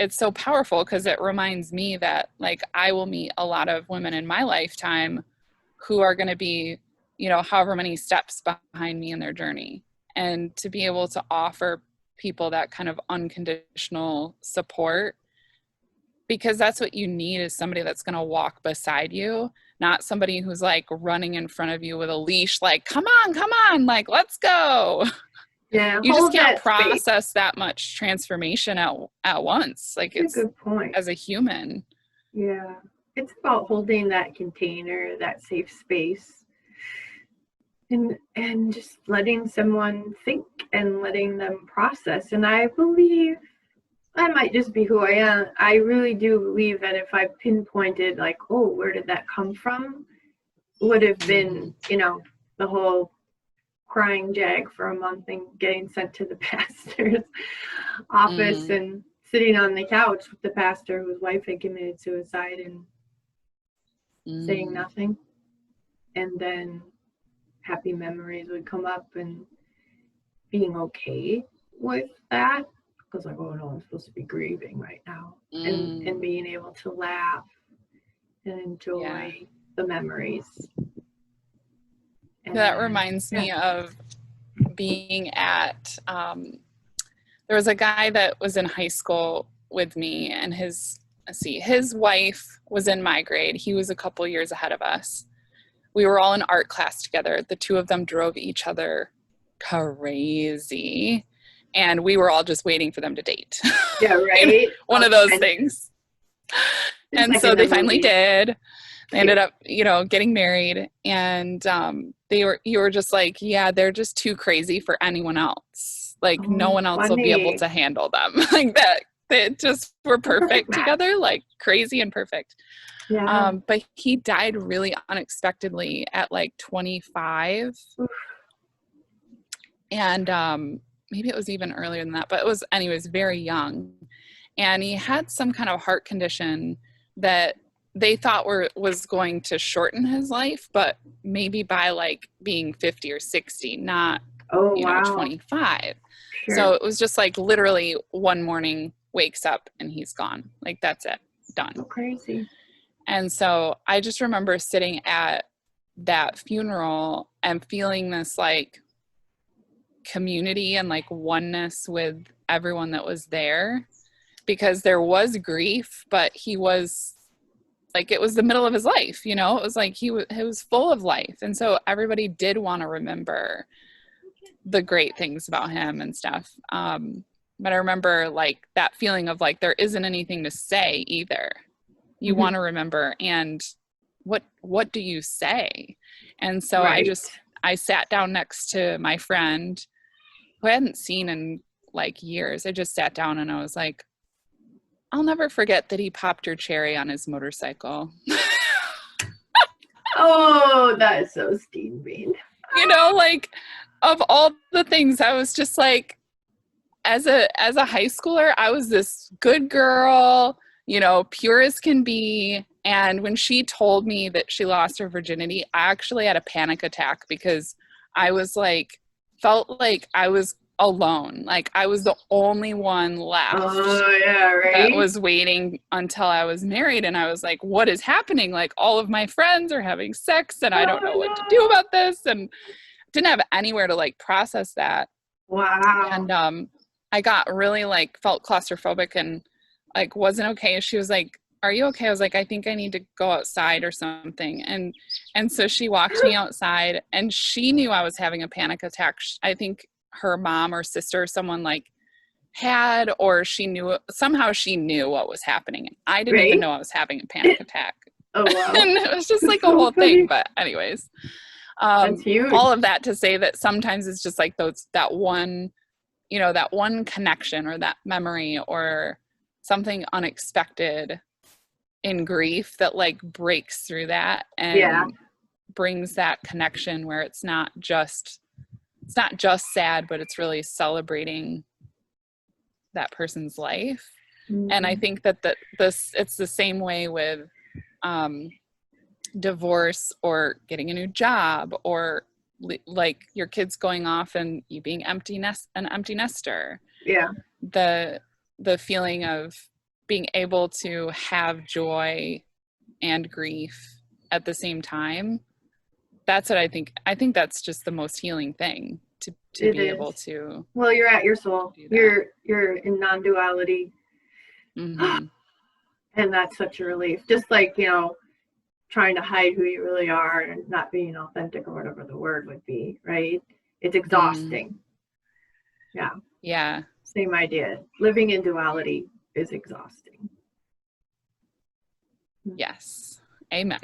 it's so powerful because it reminds me that like I will meet a lot of women in my lifetime who are going to be, you know, however many steps behind me in their journey. And to be able to offer people that kind of unconditional support, because that's what you need, is somebody that's going to walk beside you, not somebody who's like running in front of you with a leash, like, come on, like, let's go. Yeah, You just hold can't that space. process that much transformation at once. Like, That's a it's good point. as a human. Yeah. It's about holding that container, that safe space, and just letting someone think and letting them process. And I believe that might just be who I am. I really do believe that if I pinpointed like, oh, where did that come from, would have been, you know, the whole crying jag for a month and getting sent to the pastor's office and sitting on the couch with the pastor whose wife had committed suicide and saying nothing. And then happy memories would come up and being okay with that. Because like, oh no, I'm supposed to be grieving right now. And being able to laugh and enjoy the memories. And that reminds me of being at, there was a guy that was in high school with me, and his wife was in my grade. He was a couple years ahead of us. We were all in art class together. The two of them drove each other crazy, and we were all just waiting for them to date. Yeah, right. One of those things. And like so they finally did. They ended up, you know, getting married, and you were just like, yeah, they're just too crazy for anyone else. Like no one else will be able to handle them. Like that. They just were perfect together, like crazy and perfect. Yeah. But he died really unexpectedly at like 25. And maybe it was even earlier than that, but it was, anyways, very young. And he had some kind of heart condition that they thought was going to shorten his life, but maybe by like being 50 or 60, not, you know, 25. Sure. So it was just like literally one morning wakes up and he's gone. Like that's it, done. So crazy. And so I just remember sitting at that funeral and feeling this like community and like oneness with everyone that was there, because there was grief, but he was like, it was the middle of his life, you know, it was like he was full of life. And so everybody did want to remember the great things about him and stuff. But I remember like that feeling of like, there isn't anything to say either. You want to remember. And what do you say? And so I sat down next to my friend who I hadn't seen in like years. I just sat down and I was like, I'll never forget that he popped your cherry on his motorcycle. Oh, that is so Steena. You know, like of all the things, I was just like, as a high schooler, I was this good girl, you know, pure as can be. And when she told me that she lost her virginity, I actually had a panic attack because I was like, felt like I was alone. Like I was the only one left that was waiting until I was married. And I was like, what is happening? Like all of my friends are having sex and I don't know what to do about this. And didn't have anywhere to like process that. Wow. And I got really like felt claustrophobic and like wasn't okay. She was like, are you okay? I was like, I think I need to go outside or something. And so she walked me outside and she knew I was having a panic attack. I think her mom or sister or someone like had, or somehow she knew what was happening. I didn't even know I was having a panic attack. Oh, wow. And it was just like a whole thing. But anyways, that's huge. All of that to say that sometimes it's just like that one, you know, that one connection or that memory or something unexpected in grief that like breaks through that and brings that connection where it's not just sad, but it's really celebrating that person's life. Mm-hmm. And I think that it's the same way with divorce or getting a new job or like your kids going off and you being an empty nester. Yeah. The feeling of being able to have joy and grief at the same time, that's what I think. I think that's just the most healing thing, to It be is. able to Well, you're at your soul. do that. You're in non-duality. Mm-hmm. And that's such a relief. Just like, trying to hide who you really are and not being authentic or whatever the word would be, right? It's exhausting. Yeah. Yeah. Same idea. Living in duality is exhausting. Yes. Amen.